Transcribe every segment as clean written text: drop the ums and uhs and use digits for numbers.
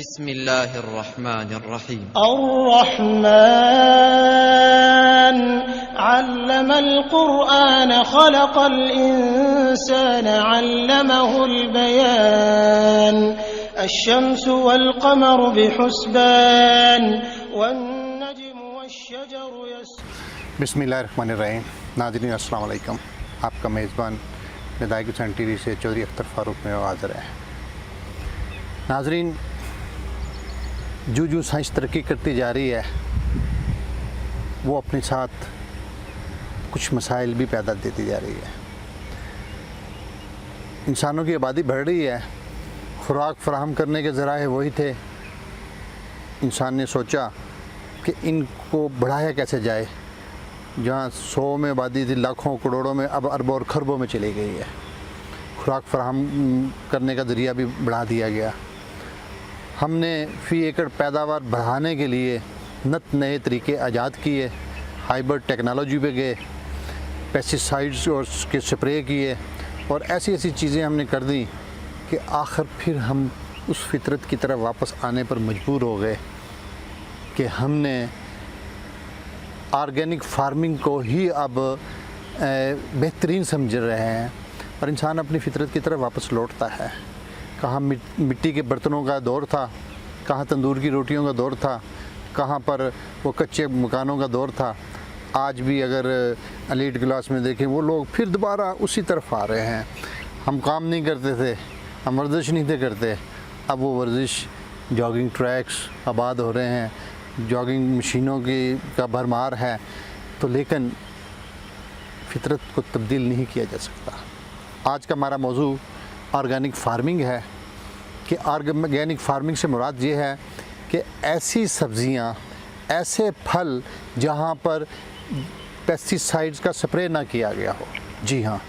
बिस्मिल्लाहिर्रहमानिर्रहीम। अर्रहमान अल्लमल कुरआन खलक़ल इंसान अल्लमहुल बयान अश्शम्सु वल क़मरु बिहुस्बान वन्नज्मु वश्शजरु यस्जुदान। बिस्मिल्लाहिर्रहमानिर्रहीम। नाज़रीन अस्सलाम वालेकुम। आपका मेज़बान निदाई हुसैन टीवी से चौधरी अख्तर फ़ारूक में हाज़िर है। नाज़रीन, जो साइंस तरक्की करती जा रही है वो अपने साथ कुछ मसाइल भी पैदा देती जा रही है। इंसानों की आबादी बढ़ रही है, खुराक फराहम करने के ज़राए वही थे। इंसान ने सोचा कि इनको बढ़ाया कैसे जाए। जहाँ 100 में आबादी थी, लाखों करोड़ों में, अब अरबों और खरबों में चली गई है। खुराक फराहम करने का ज़रिया भी बढ़ा दिया गया। हमने फ़ी एकड़ पैदावार बढ़ाने के लिए नत नए तरीके ईजाद किए, हाइब्रिड टेक्नोलॉजी पे गए, पेस्टिसाइड्स और के स्प्रे किए और ऐसी ऐसी चीज़ें हमने कर दी कि आखिर फिर हम उस फितरत की तरफ वापस आने पर मजबूर हो गए कि हमने ऑर्गेनिक फार्मिंग को ही अब बेहतरीन समझ रहे हैं और इंसान अपनी फितरत की तरफ वापस लौटता है। कहाँ मिट्टी के बर्तनों का दौर था, कहाँ तंदूर की रोटियों का दौर था, कहाँ पर वो कच्चे मकानों का दौर था। आज भी अगर एलीट क्लास में देखें वो लोग फिर दोबारा उसी तरफ आ रहे हैं। हम काम नहीं करते थे, हम वर्जिश नहीं थे करते, अब वो वर्जिश, जॉगिंग ट्रैक्स आबाद हो रहे हैं, जॉगिंग मशीनों का भरमार है। तो लेकिन फितरत को तब्दील नहीं किया जा सकता। आज का हमारा मौजू ऑर्गेनिक फार्मिंग है कि ऑर्गेनिक फार्मिंग से मुराद ये है कि ऐसी सब्ज़ियाँ, ऐसे फल जहाँ पर पेस्टिसाइड्स का स्प्रे ना किया गया हो। जी हाँ,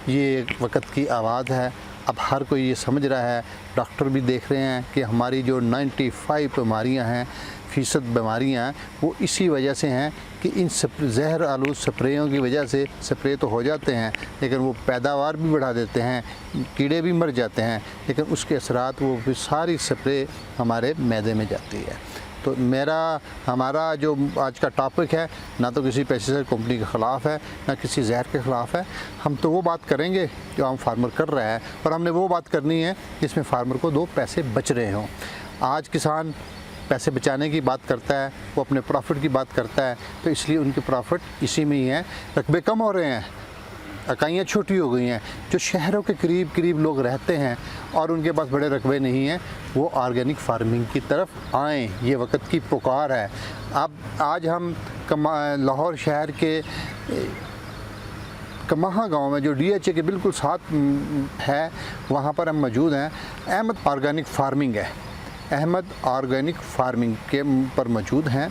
ये एक वक्त की आवाज़ है। अब हर कोई ये समझ रहा है, डॉक्टर भी देख रहे हैं कि हमारी जो 95% बीमारियाँ हैं, फ़ीसद बीमारियाँ हैं, वो इसी वजह से हैं कि इन जहर आलूद स्प्रेयों की वजह से। स्प्रे तो हो जाते हैं लेकिन वो पैदावार भी बढ़ा देते हैं, कीड़े भी मर जाते हैं, लेकिन उसके असरात वो फिर सारी स्प्रे हमारे मैदे में जाती है। तो हमारा जो आज का टॉपिक है ना तो किसी पेस्टिसाइड कंपनी के ख़िलाफ़ है ना किसी जहर के ख़िलाफ़ है। हम तो वो बात करेंगे जो आम फार्मर कर रहा है और हमने वो बात करनी है जिसमें फार्मर को 2 पैसे बच रहे हों। आज किसान पैसे बचाने की बात करता है, वो अपने प्रॉफिट की बात करता है, तो इसलिए उनके प्रॉफिट इसी में ही है। रकबे कम हो रहे हैं, इकाइयाँ छोटी हो गई हैं। जो शहरों के करीब लोग रहते हैं और उनके पास बड़े रकबे नहीं हैं, वो ऑर्गेनिक फार्मिंग की तरफ आएँ। ये वक्त की पुकार है। अब आज हम लाहौर शहर के कमाहा गांव में जो DHA के बिल्कुल साथ है, वहाँ पर हम मौजूद हैं। अहमद ऑर्गेनिक फार्मिंग है, अहमद ऑर्गेनिक फार्मिंग के पर मौजूद हैं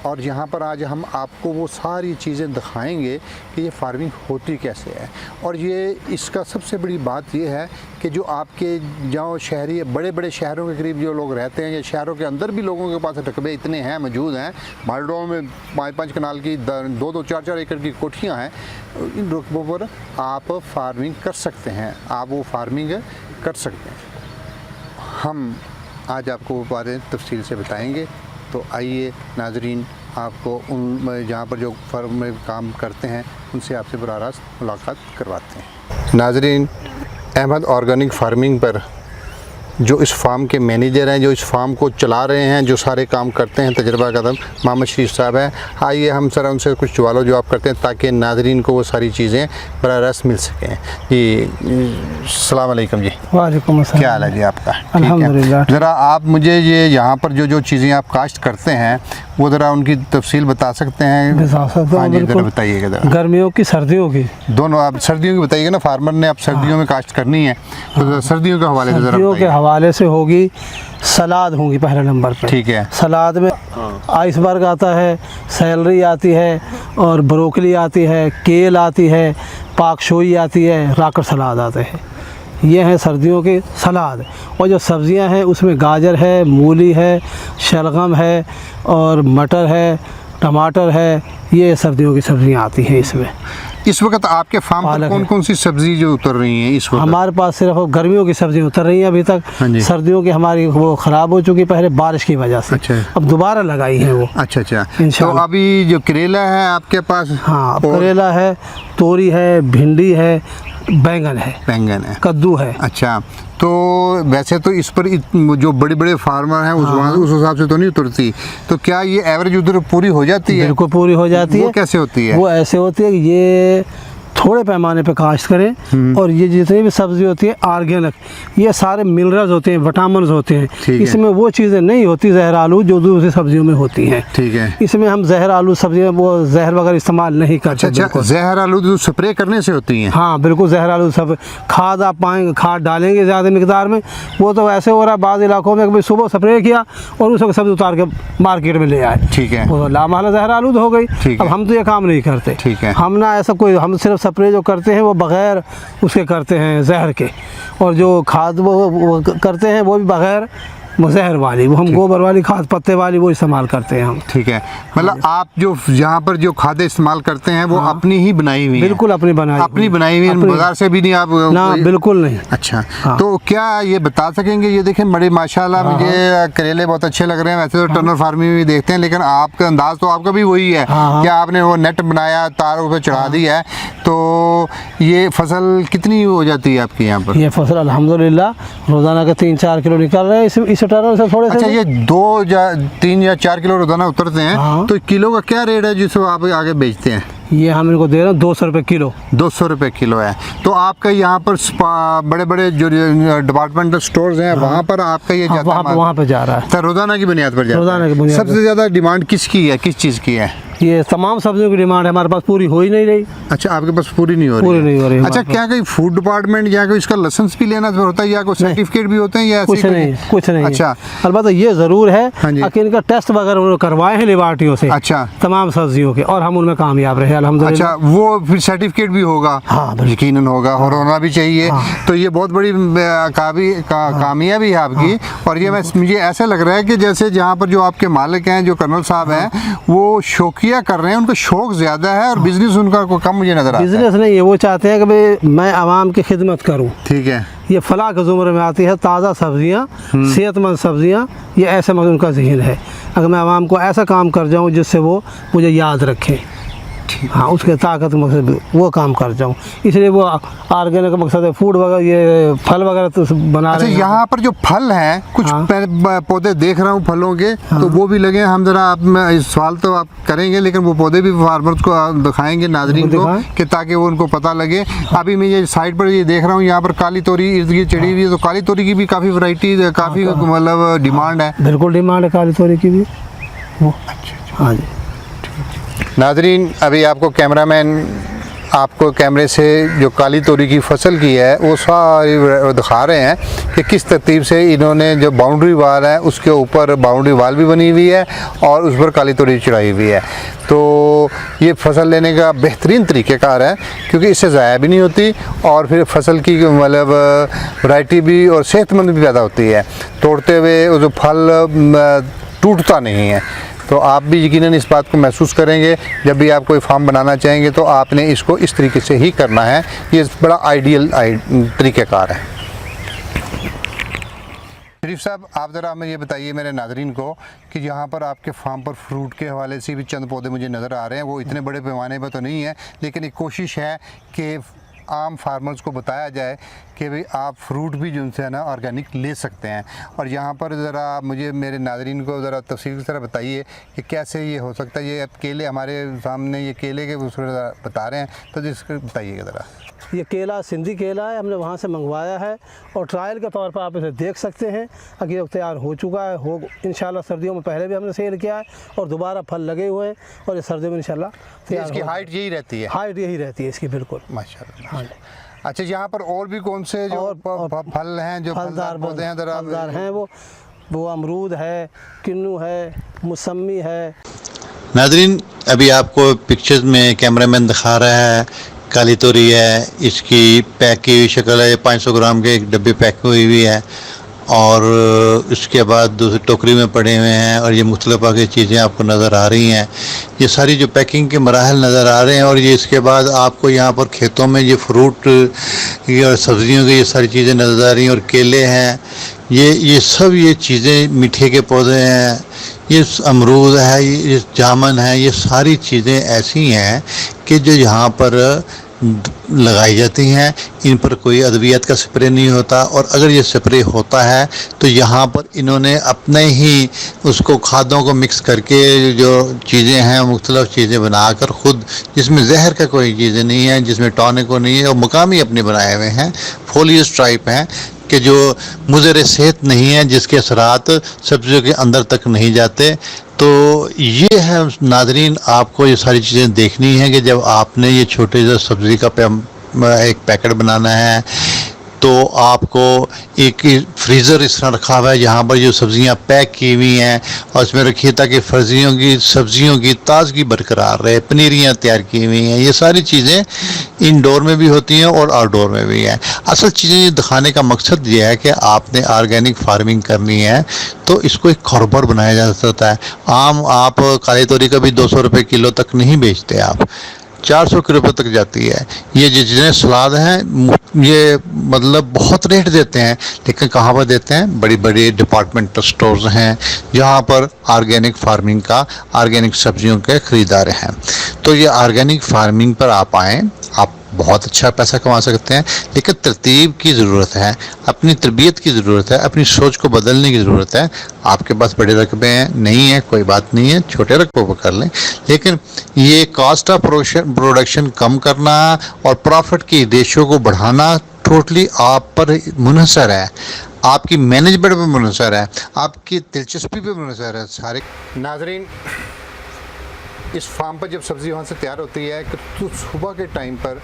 और यहाँ पर आज हम आपको वो सारी चीज़ें दिखाएंगे कि ये फार्मिंग होती कैसे है। और ये इसका सबसे बड़ी बात ये है कि जो आपके जो शहरी बड़े शहरों के करीब जो लोग रहते हैं या शहरों के अंदर भी लोगों के पास रकबे इतने हैं, मौजूद हैं, मालडों में 5-5 कनाल की 2-2, 4-4 एकड़ की कोठियाँ हैं, इन रकबों पर आप फार्मिंग कर सकते हैं, आप वो फार्मिंग कर सकते हैं। हम आज आपको वो बारे तफसील से बताएंगे। तो आइए नाजरीन, आपको उन जहाँ पर जो फर्म में काम करते हैं उनसे आपसे बराह रास्त मुलाकात करवाते हैं। नाजरीन, अहमद ऑर्गेनिक फार्मिंग पर जो इस फार्म के मैनेजर हैं, जो इस फार्म को चला रहे हैं, जो सारे काम करते हैं, तजर्बा कदम मोहम्मद शरीफ साहब हैं। आइए हम सर उनसे कुछ सवाल जवाब करते हैं ताकि नाजरीन को वो सारी चीज़ें बराह रास्त मिल सकें। जी, अस्सलाम वालेकुम जी। वालेकुम अस्सलाम। क्या हाल है जी आपका? अल्हम्दुलिल्लाह। ज़रा आप मुझे ये यहाँ पर जो चीज़ें आप काश्त करते हैं वो ज़रा उनकी तफसील बता सकते हैं? हाँ जी, ज़रा बताइएगा ज़रा। गर्मियों की, सर्दियों की, दोनों। आप सर्दियों की बताइएगा ना, फार्मर ने अब सर्दियों में काश्त करनी है तो सर्दियों के हवाले से ज़रा बताइए। हवाले से होगी, सलाद होंगी पहले नंबर पर। ठीक है। सलाद में आइसबर्ग आता है, सैलरी आती है और ब्रोकली आती है, केल आती है, पाकशोई आती है, राकर सलाद आते हैं। ये हैं सर्दियों के सलाद। और जो सब्ज़ियां हैं उसमें गाजर है, मूली है, शलगम है और मटर है, टमाटर है। ये सर्दियों की सब्ज़ियां आती हैं इसमें। इस वक्त आपके फार्म पर पालक कौन है। कौन सी सब्जी जो उतर रही हैं इस वक्त? हमारे पास सिर्फ गर्मियों की सब्जी उतर रही है अभी तक। हाँ जी। सर्दियों की हमारी वो ख़राब हो चुकी पहले बारिश की वजह से। अच्छा। अब दोबारा लगाई है वो। अच्छा अच्छा। तो इंशाल्लाह। अभी जो करेला है आपके पास? हाँ, और करेला है, तोरी है, भिंडी है, बैंगन है, बैंगन है। कद्दू है। अच्छा, तो वैसे तो इस पर जो बड़े बड़े फार्मर हैं उस हिसाब से तो नहीं उतरती, तो क्या ये एवरेज उधर पूरी हो जाती है? बिल्कुल पूरी हो जाती है। वो कैसे होती है? वो ऐसे होती है कि ये थोड़े पैमाने पे काश्त करें और ये जितनी भी सब्ज़ी होती है ऑर्गेनिक, ये सारे मिनरल्स होते हैं, विटामिन होते हैं। ठीक है। इसमें वो चीज़ें नहीं होती जहर आलू जो दूसरी सब्जियों में होती हैं। ठीक है। इसमें हम जहर आलू सब्जी वो जहर वगैरह इस्तेमाल नहीं करते। अच्छा, बिल्कुल। जहर आलू जो स्प्रे करने से होती हैं? हाँ बिल्कुल, जहर आलू सब खाद आप पाएंगे, खाद डालेंगे ज़्यादा मिकदार में। वो तो ऐसे हो रहा है बाज़ इलाकों में कि भाई सुबह स्प्रे किया और उसको सब्ज़ी उतार के मार्केट में ले आए। ठीक है। वो लामाला जहर आलूद हो गई। ठीक अब है। हम तो ये काम नहीं करते। ठीक है। हम ना ऐसा कोई, हम सिर्फ स्प्रे जो करते हैं वो बग़ैर उसके करते हैं जहर के, और जो खाद वो करते हैं वो भी बग़ैर जहर वाली, वो हम गोबर वाली खाद पत्ते वाली वो इस्तेमाल करते हैं हम। ठीक है, मतलब आप जो यहाँ पर जो खादें इस्तेमाल करते हैं वो अपनी ही बनाई हुई हैं? बिल्कुल अपनी बनाई अपनी बनाई हुई, बाजार से भी नहीं आप? ना बिल्कुल नहीं। अच्छा। हाँ। तो क्या ये बता सकेंगे, ये देखें बड़े माशाल्लाह मुझे करेले बहुत अच्छे लग रहे हैं। वैसे तो टर्नर फार्मिंग भी देखते हैं, लेकिन आपका अंदाज तो आपका भी वही है कि आपने वो नेट बनाया, तारों पे चढ़ा दिया है। तो ये फसल कितनी हो जाती है आपकी यहाँ पर? ये फसल अल्हम्दुलिल्लाह रोज़ाना के 3-4 किलो निकल रहे हैं इस टर्नर से थोड़े से। अच्छा, ये 2 या 3 या 4 किलो रोजाना उतरते हैं। हाँ। तो किलो का क्या रेट है जिसको आप आगे बेचते हैं? ये हम इनको दे रहे हैं 200 रुपये किलो। 200 रुपये किलो है। तो आपका यहाँ पर बड़े बड़े जो डिपार्टमेंटल स्टोर्स हैं वहाँ पर आपका ये जाता है? वहाँ पे जा रहा है। तो रोजाना की बुनियाद पर जाता है? रोजाना की बुनियाद पर। सबसे ज़्यादा डिमांड किसकी है, किस चीज़ की है? ये तमाम सब्जियों की डिमांड है, हमारे पास पूरी हो ही नहीं रही। अच्छा, आपके पास पूरी नहीं हो रही? पूरी नहीं हो रही अच्छा, हमारे क्या कोई फूड डिपार्टमेंट या कोई इसका लाइसेंस भी लेना होता है या कोई सर्टिफिकेट भी होते हैं या ऐसे कुछ नहीं, कुछ नहीं। अच्छा। अलबत्ता ये ज़रूर है हाँ जी। कि इनका टेस्ट वगैरह उन्होंने करवाए हैं लेबॉर्टरियों से। अच्छा। तमाम सब्जियों के, और हम उनमें कामयाब रहे अल्हम्दुलिल्लाह। अच्छा, वो फिर सर्टिफिकेट भी होगा? हाँ, यकीनन होगा और होना भी चाहिए। हाँ। तो ये बहुत बड़ी कामयाबी है आपकी। और ये मुझे ऐसा लग रहा है कि जैसे जहाँ पर जो आपके मालिक हैं, जो कर्नल साहब हैं, वो शौकिया कर रहे हैं, उनको शौक ज़्यादा है और बिजनेस उनका को कम मुझे नज़र आता है। बिजनेस नहीं है, वो चाहते हैं कि भाई मैं आवाम की खिदमत करूँ। ठीक है। ये फलाह के ज़ुमरे में आती है ताज़ा सब्जियाँ, सेहतमंद सब्जियाँ, ये ऐसा मतलब उनका ज़हन है। अगर मैं आवाम को ऐसा काम कर जाऊँ जिससे वो मुझे याद रखें, हाँ उसके ताकत मकसद वो काम कर जाऊँ, इसलिए वो ऑर्गेनिक मकसद है फूड वगैरह, ये फल वगैरह तो बना रहे हैं। यहाँ पर जो फल हैं कुछ पौधे देख रहा हूँ फलों के, तो वो भी लगे। हम जरा आप इस सवाल तो आप करेंगे, लेकिन वो पौधे भी फार्मर्स को दिखाएंगे नाजरीन को, कि ताकि वो उनको पता लगे। अभी मैं ये साइड पर ये देख रहा हूँ, यहाँ पर काली तोरी इर्द गिर्द चढ़ी हुई है, तो काली तोरी की भी काफ़ी वैरायटी, काफ़ी मतलब डिमांड है। बिल्कुल डिमांड है काली तोरी की भी। अच्छा, हाँ जी। नाजरीन, अभी आपको कैमरामैन आपको कैमरे से जो काली तोरी की फसल की है वो सारी दिखा रहे हैं कि किस तरतीब से इन्होंने जो बाउंड्री वाल है उसके ऊपर बाउंड्री वाल भी बनी हुई है और उस पर काली तोरी चढ़ाई हुई है। तो ये फसल लेने का बेहतरीन तरीक़ेकार है, क्योंकि इससे ज़ाया भी नहीं होती और फिर फसल की मतलब वैरायटी भी और सेहतमंद भी पैदा होती है। तोड़ते हुए वो जो फल टूटता नहीं है। तो आप भी यकीनन इस बात को महसूस करेंगे जब भी आप कोई फार्म बनाना चाहेंगे, तो आपने इसको इस तरीके से ही करना है। ये बड़ा आइडियल तरीक़ेकार है। शरीफ साहब, आप ज़रा हमें ये बताइए मेरे नाज़रीन को कि यहाँ पर आपके फार्म पर फ्रूट के हवाले से भी चंद पौधे मुझे नज़र आ रहे हैं। वो इतने बड़े पैमाने पर तो नहीं है, लेकिन एक कोशिश है कि आम फार्मर्स को बताया जाए कि भाई आप फ्रूट भी जो है ना ऑर्गेनिक ले सकते हैं। और यहाँ पर ज़रा मुझे मेरे नाज़रीन को ज़रा तफसील से बताइए कि कैसे ये हो सकता है। ये अब केले हमारे सामने, ये केले के बता रहे हैं, तो जिसको बताइएगा ज़रा। ये केला सिंधी केला है, हमने वहाँ से मंगवाया है और ट्रायल के तौर पर आप इसे देख सकते हैं। अगर ये तैयार हो चुका है, हो इंशाल्लाह सर्दियों में पहले भी हमने सेल किया है और दोबारा फल लगे हुए हैं और ये सर्दियों में इंशाल्लाह तैयार। इसकी हाइट यही रहती है? हाइट यही रहती है इसकी, बिल्कुल माशाल्लाह। हाँ। अच्छा, यहाँ पर और भी कौन से जो फल हैं, जो फलदार पौधे हैं? फलदार हैं वो अमरूद है, किन्नू है, मौसमी है। नाज़रीन, अभी आपको पिक्चर्स में कैमरामैन दिखा रहा है काली तोरी है, इसकी पैक की हुई शक्ल है। 500 ग्राम के एक डब्बे पैक हुई हुई है और इसके बाद दूसरी टोकरी में पड़े हुए हैं और ये मुख्तलिफ़ की चीज़ें आपको नज़र आ रही हैं। ये सारी जो पैकिंग के मराहल नज़र आ रहे हैं और ये इसके बाद आपको यहाँ पर खेतों में ये फ्रूट ये और सब्ज़ियों की ये सारी चीज़ें नज़र आ रही हैं और केले हैं, ये सब ये चीज़ें मीठे के पौधे हैं, ये अमरूद है, ये जामुन है, ये सारी चीज़ें ऐसी हैं कि जो यहाँ पर लगाई जाती हैं। इन पर कोई अद्वियात का स्प्रे नहीं होता और अगर ये स्प्रे होता है तो यहाँ पर इन्होंने अपने ही उसको खादों को मिक्स करके जो चीज़ें हैं मुख्तलिफ़ चीज़ें बनाकर ख़ुद, जिसमें जहर का कोई चीज़ें नहीं है, जिसमें टॉनिको नहीं है और मकामी अपने बनाए हुए हैं, फोलियस टाइप हैं कि जो मुज़र सेहत नहीं है, जिसके असरात सब्जियों के अंदर तक नहीं जाते। तो ये है नाज़रीन, आपको ये सारी चीज़ें देखनी है कि जब आपने ये छोटे से सब्ज़ी का एक पैकेट बनाना है तो आपको एक फ्रीज़र इस तरह रखा हुआ है जहाँ पर जो सब्ज़ियाँ पैक की हुई हैं और इसमें रखिए ताकि सब्ज़ियों की ताज़गी बरकरार रहे। पनीरियाँ तैयार की हुई हैं, ये सारी चीज़ें इंडोर में भी होती हैं और आउटडोर में भी हैं। असल चीज़ें ये दिखाने का मकसद ये है कि आपने ऑर्गेनिक फार्मिंग करनी है तो इसको एक कारोबार बनाया जा सकता है। आप काली तोरी का भी 200 रुपये किलो तक नहीं बेचते, आप 400 रुपये तक जाती है। ये जितने सलाद हैं ये मतलब बहुत रेट देते हैं, लेकिन कहाँ पर देते हैं? बड़ी बड़ी डिपार्टमेंटल स्टोर्स हैं जहाँ पर ऑर्गेनिक फार्मिंग का, ऑर्गेनिक सब्जियों के ख़रीदार हैं। तो ये ऑर्गेनिक फार्मिंग पर आप आएँ, आप बहुत अच्छा पैसा कमा सकते हैं, लेकिन तरतीब की ज़रूरत है, अपनी तरबियत की ज़रूरत है, अपनी सोच को बदलने की ज़रूरत है। आपके पास बड़े रकबे हैं नहीं है, कोई बात नहीं है, छोटे रकबों पर कर लें, लेकिन ये कॉस्ट ऑफ प्रोडक्शन कम करना और प्रॉफिट की रेशो को बढ़ाना टोटली आप पर मुनहसर है, आपकी मैनेजमेंट पर मुनहसर है, आपकी दिलचस्पी पर मुनहसर है। सारे नाजरीन, इस फार्म पर जब सब्ज़ी वहाँ से तैयार होती है तो सुबह के टाइम पर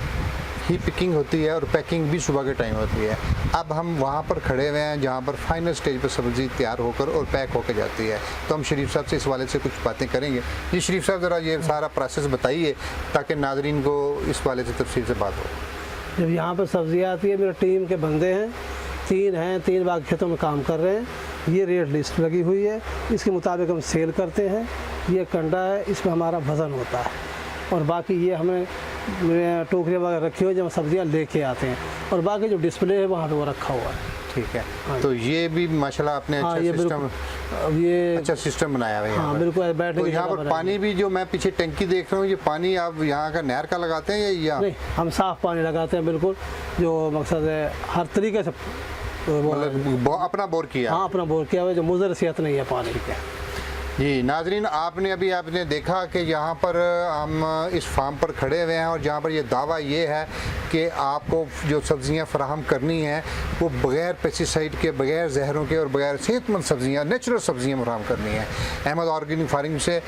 ही पिकिंग होती है और पैकिंग भी सुबह के टाइम होती है। अब हम वहाँ पर खड़े हुए हैं जहाँ पर फाइनल स्टेज पर सब्ज़ी तैयार होकर और पैक होकर जाती है। तो हम शरीफ साहब से इस वाले से कुछ बातें करेंगे। जी शरीफ साहब, ज़रा ये सारा प्रोसेस बताइए ताकि नाजरीन को इस वाले से तफसील से बात हो। जब यहाँ पर सब्ज़ी आती है, मेरे टीम के बंदे हैं, 3 बाग खेतों में काम कर रहे हैं। ये रेट लिस्ट लगी हुई है, इसके मुताबिक हम सेल करते हैं। ये कंडा है, इसमें हमारा वज़न होता है और बाकी ये हमें टोकरियाँ वगैरह रखी हुई जब सब्जियाँ लेके आते हैं और बाकी जो डिस्प्ले है वहाँ पे वो रखा हुआ है। ठीक है, तो ये भी माशाल्लाह आपने अच्छा सिस्टम बनाया हुआ है। हाँ बिल्कुल, बैठने तो यहाँ पर पानी भी जो मैं पीछे टंकी देख रहा हूँ, ये पानी आप यहाँ का नहर का लगाते हैं या नहीं? हम साफ़ पानी लगाते हैं बिल्कुल, जो मकसद है हर तरीके से मतलब अपना बोर किया। हाँ, अपना बोर किया हुआ, जो मुज़र सेहत नहीं है पानी के। जी नाजरीन, आपने देखा कि यहाँ पर हम इस फार्म पर खड़े हुए हैं और जहाँ पर ये दावा ये है कि आपको जो सब्ज़ियाँ फराहम करनी हैं वो बग़ैर पेस्टिसाइड के, बग़ैर जहरों के और बग़ैर सेहतमंद सब्ज़ियाँ, नेचुरल सब्ज़ियाँ फराहम करनी है। अहमद ऑर्गेनिक फार्मिंग से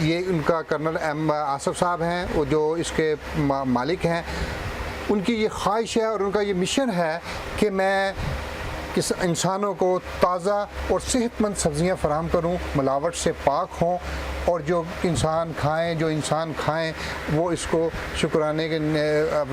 ये उनका कर्नल आसफ साहब हैं, वो जो इसके मालिक हैं, उनकी ये ख्वाहिश है और उनका ये मिशन है कि मैं किस इंसानों को ताज़ा और सेहतमंद सब्ज़ियाँ फराहम करूँ, मिलावट से पाक हों और जो इंसान खाएं वो इसको शुक्राने के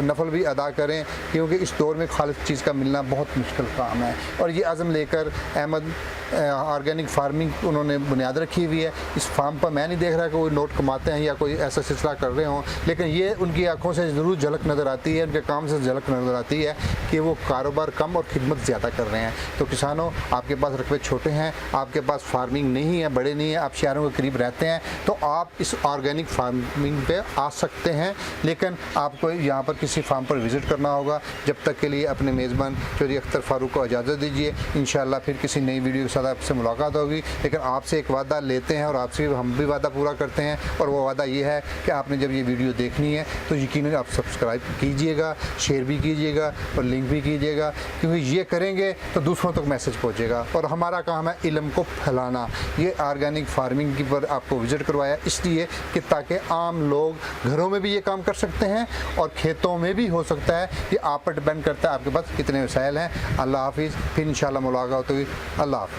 नफल भी अदा करें, क्योंकि इस दौर में खालिद चीज़ का मिलना बहुत मुश्किल काम है। और ये अज़म लेकर अहमद ऑर्गेनिक फार्मिंग उन्होंने बुनियाद रखी हुई है। इस फार्म पर मैं नहीं देख रहा कि कोई नोट कमाते हैं या कोई ऐसा सिलसिला कर रहे हों, लेकिन ये उनकी आंखों से ज़रूर झलक नज़र आती है, उनके काम से झलक नज़र आती है कि वो कारोबार कम और खिदमत ज़्यादा कर रहे हैं। तो किसानों, आपके पास रकबे छोटे हैं, आपके पास फार्मिंग नहीं है, बड़े नहीं है, आप शहरों के करीब रहते हैं, तो आप इस ऑर्गेनिक फार्मिंग पे आ सकते हैं, लेकिन आपको यहाँ पर किसी फार्म पर विज़िट करना होगा। जब तक के लिए अपने मेज़बान चौधरी अख्तर फारूक को इजाज़त दीजिए। इंशाअल्लाह फिर किसी नई वीडियो के साथ आपसे मुलाकात होगी, लेकिन आपसे एक वादा लेते हैं और आपसे हम भी वादा पूरा करते हैं, और वो वादा ये है कि आपने जब ये वीडियो देखनी है तो यकीनन आप सब्सक्राइब कीजिएगा, शेयर भी कीजिएगा और लिंक भी कीजिएगा, क्योंकि ये करेंगे तो दूसरों तक मैसेज पहुँचेगा। और हमारा काम है इल्म को फैलाना। ये ऑर्गेनिक फार्मिंग की पर आपको विज़िट करवाया इसलिए कि ताकि आम लोग घरों में भी ये काम कर सकते हैं और खेतों में भी हो सकता है। ये आप पर डिपेंड करता है आपके पास कितने वसाइल हैं। अल्लाह हाफिज़, फिर इंशाअल्लाह मुलाकात होगी। अल्लाह हाफिज़।